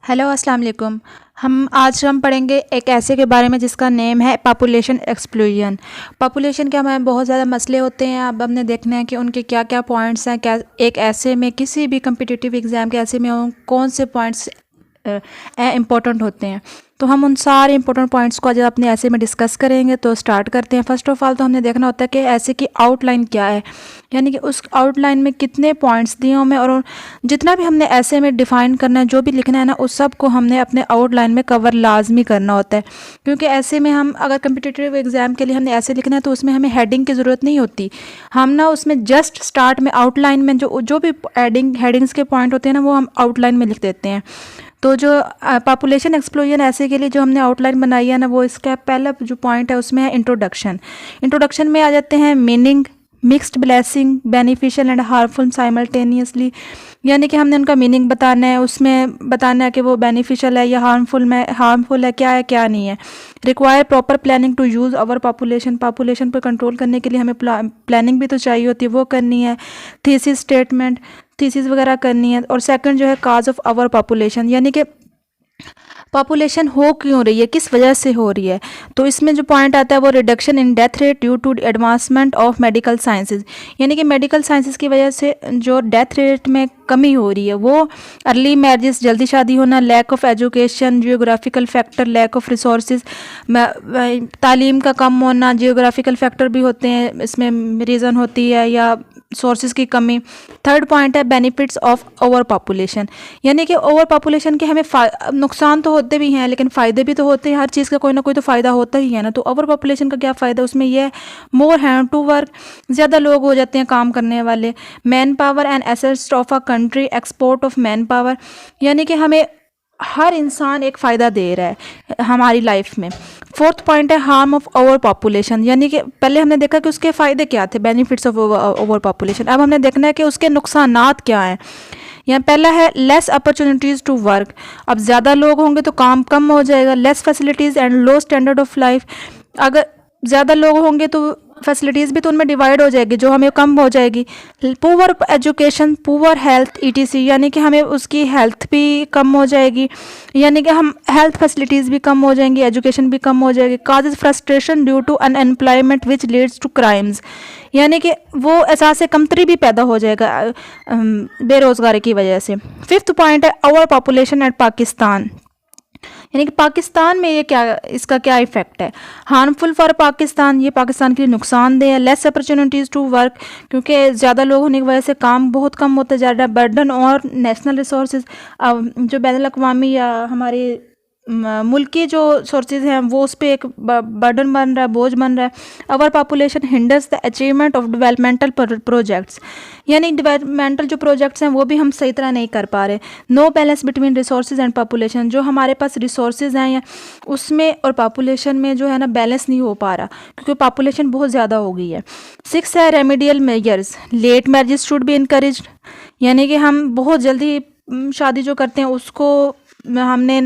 Hello अस्सलाम वालेकुम। हम पढ़ेंगे एक ऐसे के बारे में जिसका नेम है पॉपुलेशन एक्सप्लोजन। पॉपुलेशन के हमारे बहुत ज़्यादा मसले होते हैं। अब हमने देखना है कि उनके क्या क्या पॉइंट्स हैं, क्या एक ऐसे में किसी भी कम्पिटिटिव एग्ज़ाम के ऐसे में कौन से पॉइंट्स इम्पोर्टेंट होते हैं। तो हम उन सारे इंपॉर्टेंट पॉइंट्स को आज अपने ऐसे में डिस्कस करेंगे। तो स्टार्ट करते हैं। फर्स्ट ऑफ ऑल तो हमने देखना होता है कि ऐसे की आउटलाइन क्या है, यानी कि उस आउटलाइन में कितने पॉइंट्स दिए हमें, और जितना भी हमने ऐसे में डिफ़ाइन करना है, जो भी लिखना है ना, उस सब को हमने अपने आउटलाइन में कवर लाजमी करना होता है। क्योंकि ऐसे में हम अगर कम्पिटिटिव एग्ज़ाम के लिए हमने ऐसे लिखना है तो उसमें हमें हेडिंग की ज़रूरत नहीं होती। हम ना उसमें जस्ट स्टार्ट में आउटलाइन में जो भी हेडिंग्स के पॉइंट होते हैं ना, वो हम आउटलाइन में लिख देते हैं। तो जो पॉपुलेशन एक्सप्लोजन ऐसे के लिए जो हमने आउटलाइन बनाई है ना, वो इसका पहला जो पॉइंट है उसमें है इंट्रोडक्शन। इंट्रोडक्शन में आ जाते हैं meaning, mixed blessing, beneficial and harmful simultaneously, यानी कि हमने उनका मीनिंग बताना है, उसमें बताना है कि वो बेनिफिशियल है या हार्मफुल है, क्या नहीं है। Require proper planning to use our population पर कंट्रोल करने के लिए हमें प्लानिंग भी तो चाहिए होती है, वो करनी है। थीसिस वगैरह करनी है। और सेकंड जो है काज ऑफ आवर पॉपुलेशन, यानी कि पॉपुलेशन हो क्यों रही है, किस वजह से हो रही है। तो इसमें जो पॉइंट आता है वो reduction in death rate due to advancement of medical sciences, यानी कि मेडिकल साइंसेज की वजह से जो डेथ रेट में कमी हो रही है वो अर्ली मैरिजेस, जल्दी शादी होना, lack of education, geographical factor, lack of resources, तालीम का कम होना, जियोग्राफिकल फैक्टर भी होते हैं इसमें रीज़न होती है, या सोर्सेज की कमी। थर्ड पॉइंट है बेनिफिट्स ऑफ ओवर पॉपुलेशन, यानी कि ओवर पॉपुलेशन के हमें नुकसान तो होते भी हैं लेकिन फ़ायदे भी तो होते हैं। हर चीज़ का कोई ना कोई तो फ़ायदा होता ही है ना। तो ओवर पॉपुलेशन का क्या फ़ायदा, उसमें यह मोर हैंड टू वर्क, ज़्यादा लोग हो जाते हैं काम करने वाले। Man power and assets of a country, export of man power, यानी कि हमें हर इंसान एक फ़ायदा दे रहा है हमारी लाइफ में। फोर्थ पॉइंट है हार्म ऑफ ओवर पॉपुलेशन, यानी कि पहले हमने देखा कि उसके फ़ायदे क्या थे, बेनिफिट्स ऑफ ओवर पॉपुलेशन। अब हमने देखना है कि उसके नुकसानात क्या हैं। यहाँ पहला है लेस अपॉर्चुनिटीज़ टू वर्क, अब ज़्यादा लोग होंगे तो काम कम हो जाएगा। Less facilities and low standard of life, अगर ज़्यादा लोग होंगे तो फैसिलिटीज़ भी तो उनमें डिवाइड हो जाएगी, जो हमें कम हो जाएगी। Poor education, poor health etc, यानी कि हमें उसकी हेल्थ भी कम हो जाएगी, यानी कि हम हेल्थ फैसिलिटीज़ भी कम हो जाएंगी, एजुकेशन भी कम हो जाएगी। Causes frustration due to unemployment which leads to crimes, यानी कि वो एहसास कमतरी भी पैदा हो जाएगा बेरोज़गारी की वजह से। फिफ्थ पॉइंट है ओवर पॉपुलेशन एट पाकिस्तान, यानी कि पाकिस्तान में ये क्या, इसका क्या इफेक्ट है। हार्मफुल फॉर पाकिस्तान, ये पाकिस्तान के लिए नुकसानदेह है। लेस अपॉर्चुनिटीज़ टू वर्क, क्योंकि ज़्यादा लोग होने की वजह से काम बहुत कम होता जा रहा है। बर्डन और नेशनल रिसोर्सेज, जो बैनुल अक़वामी या हमारे मुल्की जो सोर्सेज हैं वो उस पर एक बर्डन बन रहा है, बोझ बन रहा है। Our population hinders the achievement of developmental projects, यानी डेवलपमेंटल जो प्रोजेक्ट्स हैं वो भी हम सही तरह नहीं कर पा रहे। No balance between resources and population, जो हमारे पास रिसोर्सेज हैं या उसमें और पॉपुलेशन में जो है ना बैलेंस नहीं हो पा रहा, क्योंकि पॉपुलेशन बहुत ज़्यादा हो गई है। सिक्स है remedial measures, late marriages should be encouraged, यानी कि हम बहुत जल्दी शादी जो करते हैं उसको हमने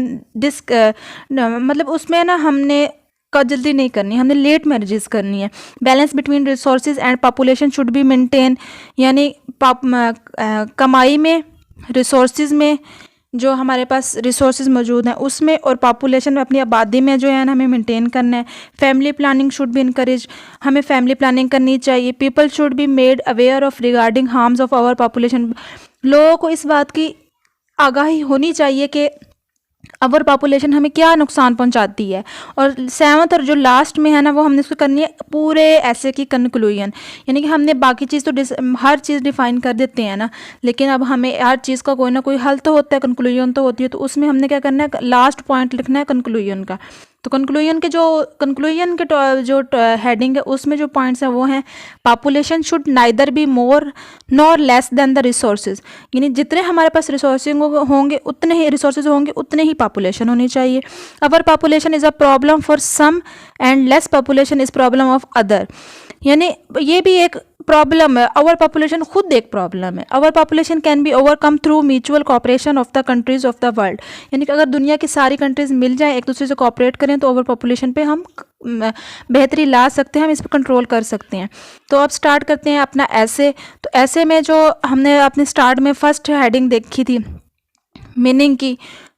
मतलब उसमें ना हमने जल्दी नहीं करनी, हमने लेट मैरिजेस करनी है। Balance between resources and population should be maintain, यानी कमाई में, रिसोर्सेज में, जो हमारे पास रिसोर्सेज मौजूद हैं उसमें, और पॉपुलेशन में, अपनी आबादी में जो है ना हमें मेंटेन करना है। Family planning should be encourage, हमें फैमिली प्लानिंग करनी चाहिए। People should be made aware of regarding harms of our population, लोगों को इस बात की आगाही होनी चाहिए कि अवर पॉपुलेशन हमें क्या नुकसान पहुंचाती है। और सेवंथ और जो लास्ट में है ना वो हमने इसको करनी है पूरे ऐसे की कंक्लूजन, यानी कि हमने बाकी चीज़ तो हर चीज़ डिफाइन कर देते हैं ना, लेकिन अब हमें हर चीज़ का कोई ना कोई हल तो होता है, कंक्लूजन तो होती है। तो उसमें हमने क्या करना है, लास्ट पॉइंट लिखना है कंक्लूजन का। तो कंक्लूजन के जो हेडिंग है उसमें जो पॉइंट्स हैं वो हैं population should neither be more nor less than the resources, यानी जितने हमारे पास रिसोर्सेज होंगे उतने ही पॉपुलेशन होनी चाहिए। Our population is a problem for some and less population is problem of other, यानी ये भी एक प्रॉब्लम है। अवर पॉपुलेशन खुद एक प्रॉब्लम है। Our population can be overcome through mutual cooperation of the countries of the world, यानी कि अगर दुनिया की सारी कंट्रीज मिल जाएं, एक दूसरे से कोऑपरेट करें, तो ओवर पॉपुलेशन पे हम बेहतरी ला सकते हैं, हम इस पर कंट्रोल कर सकते हैं। तो अब स्टार्ट करते हैं अपना ऐसे। तो ऐसे में जो हमने अपने स्टार्ट में फर्स्ट हेडिंग देखी थी मीनिंग की,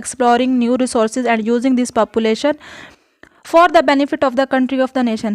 exploring new resources and using this population for the benefit of the country of the nation.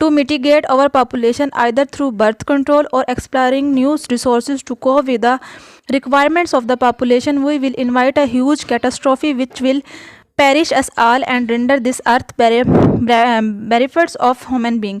to mitigate our population either through birth control or exploring new resources to cope with the requirements of the population, we will invite a huge catastrophe which will perish us all and render this earth benefits of human being.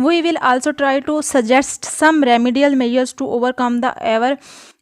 We will also try to suggest some remedial measures to overcome the ever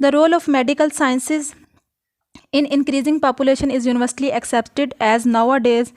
The role of medical sciences in increasing population is universally accepted as nowadays.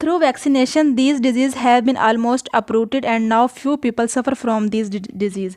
Through vaccination, these diseases have been almost uprooted and now few people suffer from these disease.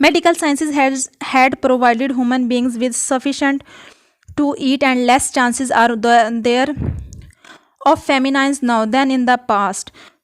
Medical sciences had provided human beings with sufficient to eat and less chances are there of famines now than in the past.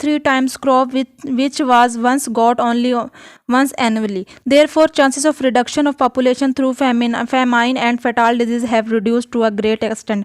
3 times crop which was once got only once annually. Therefore, chances of reduction of population through famine and fatal disease have reduced to a great extent.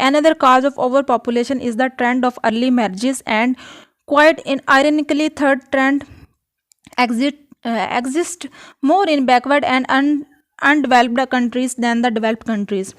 Another cause of over population is the trend of early marriages, and quite ironically third trend exists more in backward and undeveloped countries than the developed countries.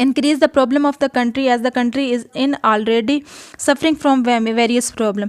increase the problem of the country as the country is in already suffering from various problem,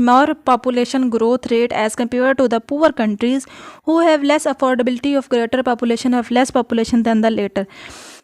more population growth rate as compared to the poor countries who have less affordability of greater population of less population than the latter.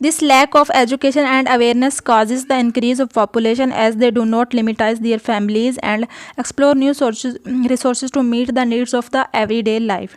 This lack of education and awareness causes the increase of population as they do not limitize their families and explore new resources to meet the needs of the everyday life.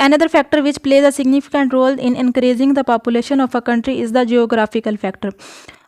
Another factor which plays a significant role in increasing the population of a country is the geographical factor.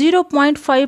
0.5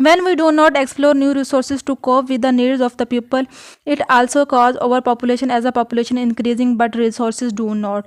When we do not explore new resources to cope with the needs of the people, it also cause overpopulation as a population increasing but resources do not.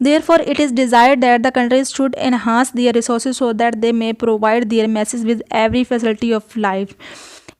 Therefore, it is desired that the countries should enhance their resources so that they may provide their masses with every facility of life.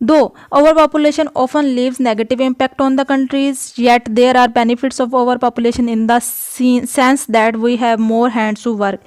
Though overpopulation often leaves negative impact on the countries, yet there are benefits of overpopulation in the sense that we have more hands to work.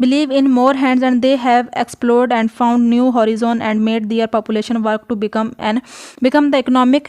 believe in more hands and they have explored and found new horizon and made their population work to become the economic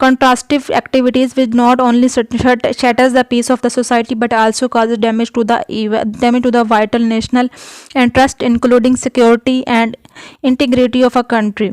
contrastive activities which not only shatters the peace of the society but also causes damage to the vital national interest including security and integrity of a country.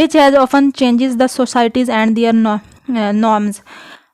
which has often changes the societies and their norms.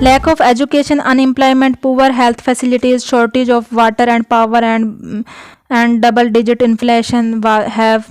Lack of education, unemployment, poor health facilities, shortage of water and power, and double-digit inflation have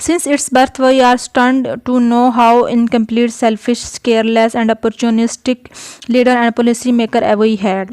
since its birth we are stunned to know how incomplete, selfish, careless and opportunistic leader and policy maker we had.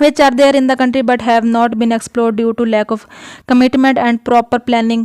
which are there in the country but have not been explored due to lack of commitment and proper planning.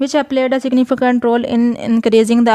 which have played a significant role in increasing the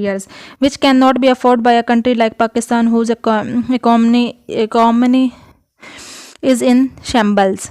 years which cannot be afforded by a country like Pakistan whose economy is in shambles.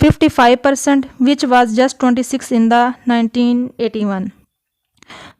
55% which was just 26 in the 1981.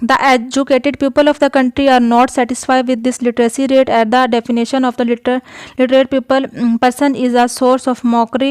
The educated people of the country are not satisfied with this literacy rate at the definition of the literate person is a source of mockery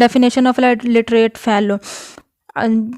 definition of a literate fellow.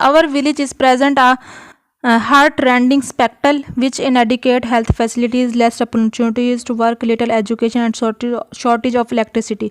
our village is present a heart-rending spectacle which inadequate health facilities, less opportunities to work, little education and shortage of electricity.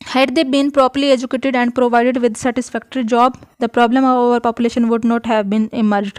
Had they been properly educated and provided with satisfactory job, the problem of overpopulation would not have been emerged.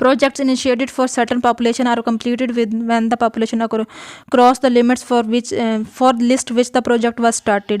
projects initiated for certain population are completed when the population cross the limits for list which the project was started.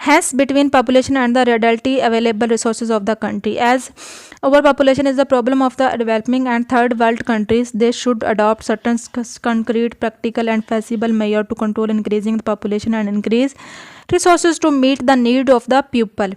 Hence, between population and the readily available resources of the country. As overpopulation is the problem of the developing and third world countries, they should adopt certain concrete, practical and feasible measures to control increasing the population and increase resources to meet the need of the people.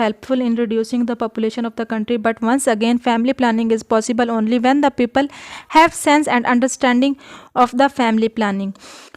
helpful in reducing the population of the country, but once again family planning is possible only when the people have sense and understanding of the family planning.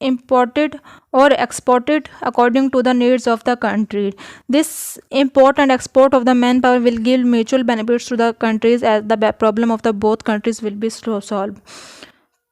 imported or exported according to the needs of the country. This import and export of the manpower will give mutual benefits to the countries as the problem of the both countries will be solved.